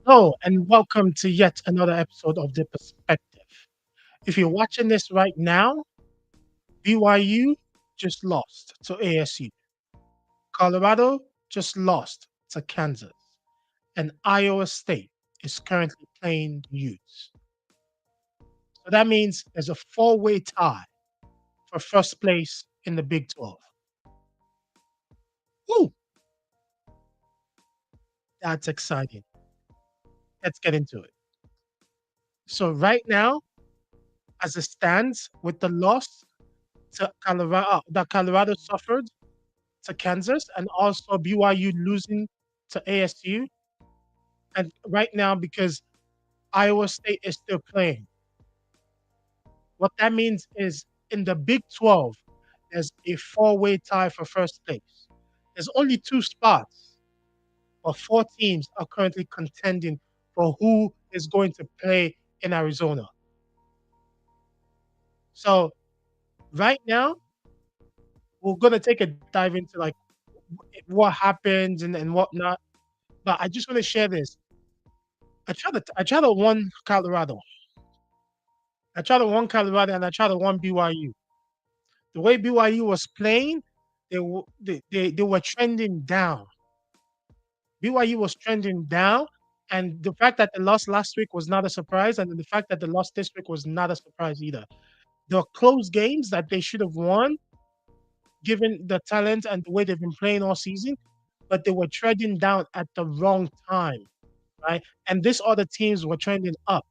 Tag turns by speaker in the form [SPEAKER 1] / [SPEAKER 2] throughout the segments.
[SPEAKER 1] Hello, and welcome to yet another episode of The Perspective. If you're watching this right now, BYU just lost to ASU. Colorado just lost to Kansas. And Iowa State is currently playing Utes. So that means there's a four-way tie for first place in the Big 12. Ooh, that's exciting. Let's get into it. So right now, as it stands with the loss to Colorado that Colorado suffered to Kansas and also BYU losing to ASU. And right now, because Iowa State is still playing, what that means is in the Big 12, there's a four-way tie for first place. There's only two spots, but four teams are currently contending for who is going to play in Arizona. So right now, we're gonna take a dive into like what happens and whatnot. But I just want to share this. I try to won Colorado. I tried to one Colorado and I tried to one BYU. The way BYU was playing, they were trending down. BYU was trending down, and the fact that they lost last week was not a surprise, and the fact that they lost this week was not a surprise either. There were close games that they should have won, given the talent and the way they've been playing all season, but they were trending down at the wrong time, right? And these other teams were trending up.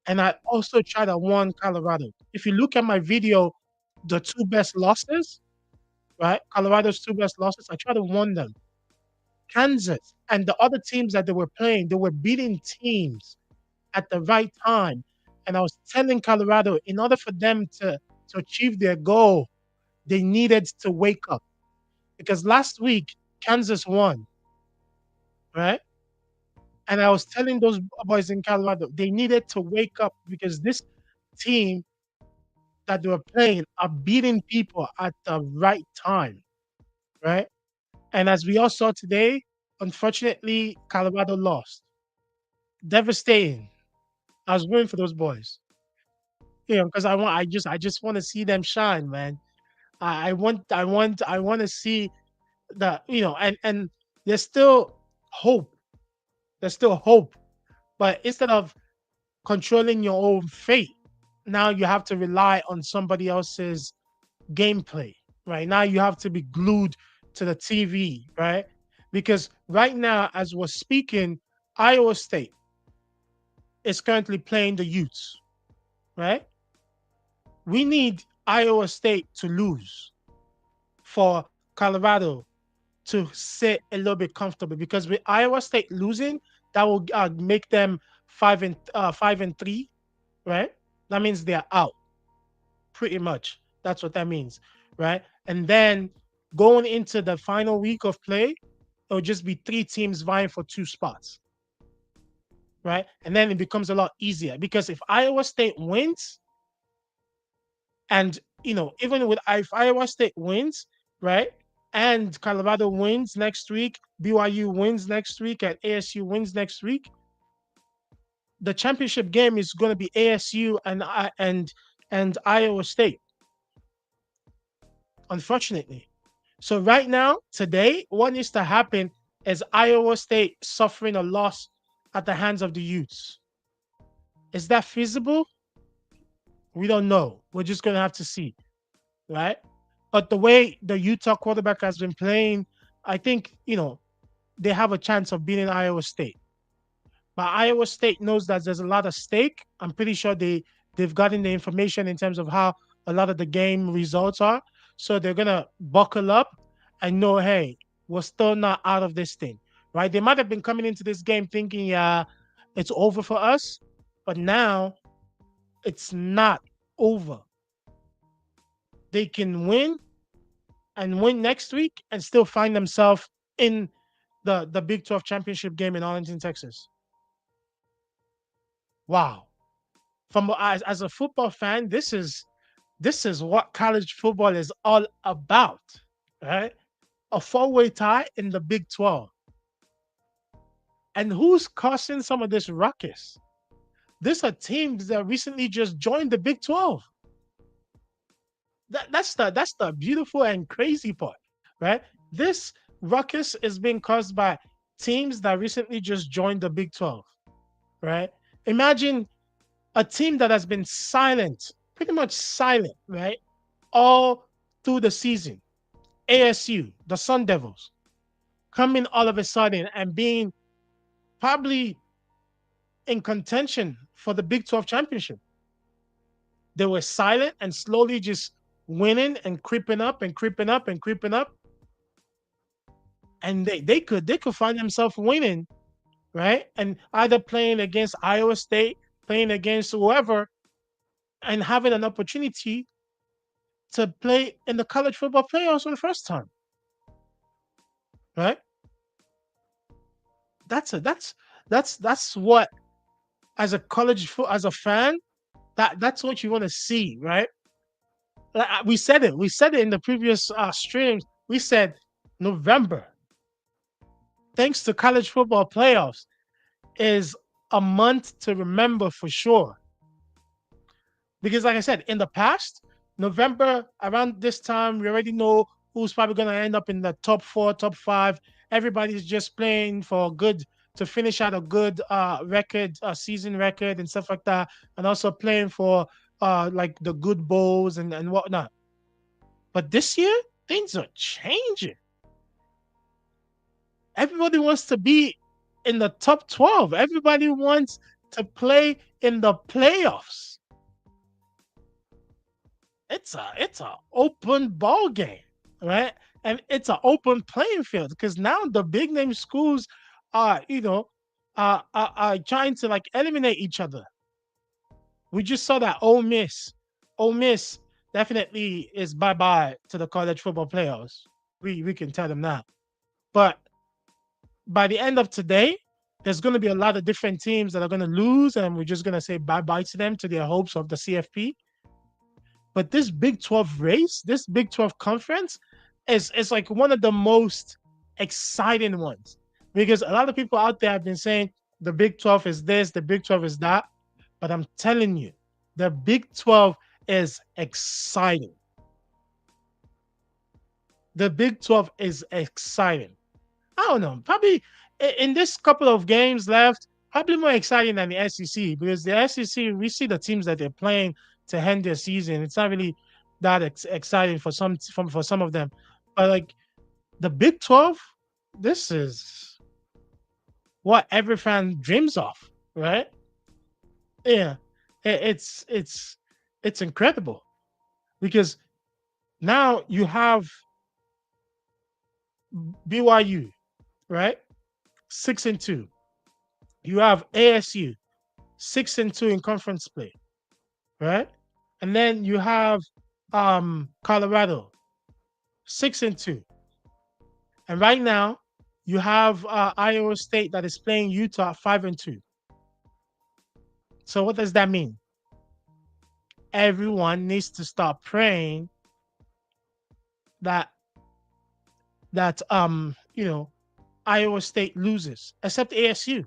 [SPEAKER 1] And I also tried to warn Colorado. If you look at my video, the two best losses, right? Colorado's two best losses, I try to warn them. Kansas and the other teams that they were playing, they were beating teams at the right time. And I was telling Colorado, in order for them to achieve their goal, they needed to wake up. Because last week, Kansas won, right? And I was telling those boys in Colorado, they needed to wake up because this team that they were playing are beating people at the right time, right? And as we all saw today, unfortunately, Colorado lost. Devastating. I was rooting for those boys, because I just want to see them shine, man. I want to see and there's still hope. There's still hope, but instead of controlling your own fate, now you have to rely on somebody else's gameplay. Right now, you have to be glued to the TV, right? Because right now, as we're speaking, Iowa State is currently playing the Utes, right? We need Iowa State to lose for Colorado to sit a little bit comfortable because with Iowa State losing, that will make them 5-3, right? That means they're out pretty much. That's what that means, right? And then going into the final week of play, it'll just be three teams vying for two spots, right? And then it becomes a lot easier because if Iowa State wins, and even with if Iowa State wins, right, and Colorado wins next week, BYU wins next week, and ASU wins next week, the championship game is going to be ASU and Iowa State, unfortunately. So right now, today, what needs to happen is Iowa State suffering a loss at the hands of the Utes. Is that feasible? We don't know. We're just gonna have to see, right? But the way the Utah quarterback has been playing, I think they have a chance of beating Iowa State. But Iowa State knows that there's a lot of stake. I'm pretty sure they've gotten the information in terms of how a lot of the game results are. So they're gonna buckle up and know, hey, we're still not out of this thing, right? They might have been coming into this game thinking, yeah, it's over for us, but now it's not over. They can win and win next week and still find themselves in the Big 12 championship game in Arlington, Texas. Wow. From as a football fan, this is what college football is all about, right? A four-way tie in the Big 12. And who's causing some of this ruckus? These are teams that recently just joined the Big 12. That's the beautiful and crazy part, right? This ruckus is being caused by teams that recently just joined the Big 12, right? Imagine a team that has been silent, pretty much silent, right? All through the season. ASU, the Sun Devils, coming all of a sudden and being probably in contention for the Big 12 championship. They were silent and slowly just winning and creeping up and creeping up and creeping up. And they could find themselves winning, right? And either playing against Iowa State, playing against whoever, and having an opportunity to play in the college football playoffs for the first time, right? That's what, as a as a fan, that's what you want to see, right? We said it in the previous streams. We said November, thanks to college football playoffs, is a month to remember for sure. Because, like I said, in the past, November around this time, we already know who's probably going to end up in the top four, top five. Everybody's just playing for good to finish out a good record, season record, and stuff like that, and also playing for like the good bowls and whatnot. But this year, things are changing. Everybody wants to be in the top 12. Everybody wants to play in the playoffs. It's a open ball game, right? And it's an open playing field because now the big name schools are, are trying to like eliminate each other. We just saw that Ole Miss definitely is bye bye to the college football playoffs. We can tell them that. But by the end of today, there's going to be a lot of different teams that are going to lose, and we're just going to say bye bye to them, to their hopes of the CFP. But this Big 12 race, this Big 12 conference, is like one of the most exciting ones because a lot of people out there have been saying the Big 12 is this, the Big 12 is that. But I'm telling you, the Big 12 is exciting. The Big 12 is exciting. I don't know, probably in this couple of games left, probably more exciting than the SEC because the SEC, we see the teams that they're playing to end their season. It's not really that exciting for some of them, but like the Big 12, this is what every fan dreams of, right? Yeah, it's incredible because now you have BYU, right? 6-2. You have ASU 6-2 in conference play, right? And then you have Colorado 6-2. And right now you have Iowa State that is playing Utah 5-2. So what does that mean? Everyone needs to start praying that Iowa State loses, except ASU.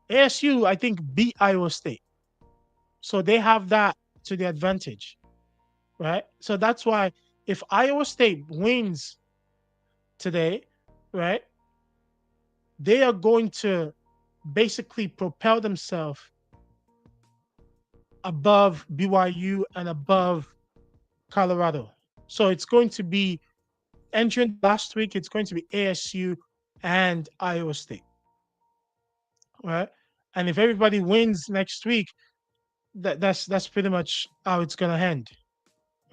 [SPEAKER 1] ASU, I think, beat Iowa State. So they have that to the advantage, right? So that's why if Iowa State wins today, right, they are going to basically propel themselves above BYU and above Colorado. So it's going to be entering last week, it's going to be ASU and Iowa State, right? And if everybody wins next week, that's pretty much how it's gonna end,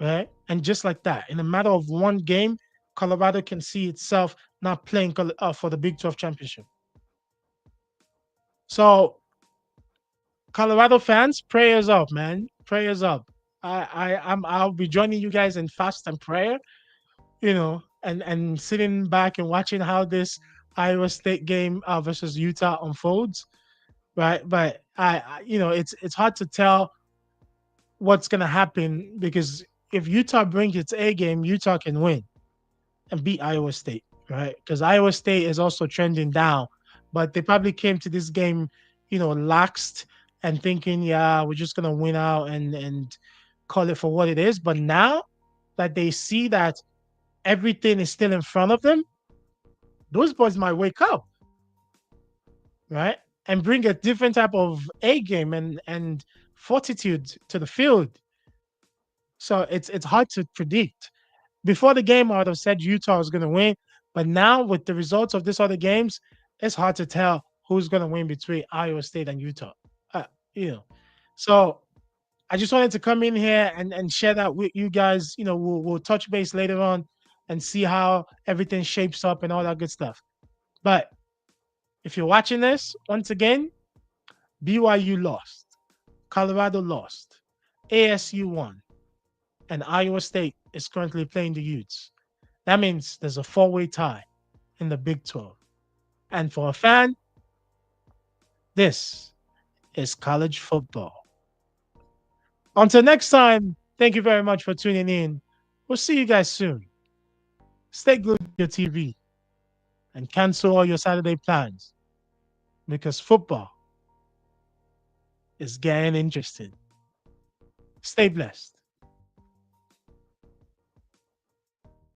[SPEAKER 1] right? And just like that, in a matter of one game, Colorado can see itself not playing for the Big 12 championship. So, Colorado fans, prayers up, man. Prayers up. I'll be joining you guys in fast and prayer, and sitting back and watching how this Iowa State game versus Utah unfolds, right? But it's hard to tell what's gonna happen because if Utah brings its A game, Utah can win and beat Iowa State, right? Because Iowa State is also trending down but they probably came to this game, laxed and thinking, yeah, we're just gonna win out and call it for what it is. But now that they see that everything is still in front of them, those boys might wake up, right? And bring a different type of A game and fortitude to the field. So it's hard to predict. Before the game, I would have said Utah was going to win, but now with the results of this other games, it's hard to tell who's going to win between Iowa State and Utah. Uh, you know, so I just wanted to come in here and share that with you guys. We'll touch base later on and see how everything shapes up and all that good stuff. But if you're watching this, once again, BYU lost, Colorado lost, ASU won, and Iowa State is currently playing the Utes. That means there's a four-way tie in the Big 12. And for a fan, this is college football. Until next time, thank you very much for tuning in. We'll see you guys soon. Stay glued to your TV and cancel all your Saturday plans because football is getting interesting. Stay blessed.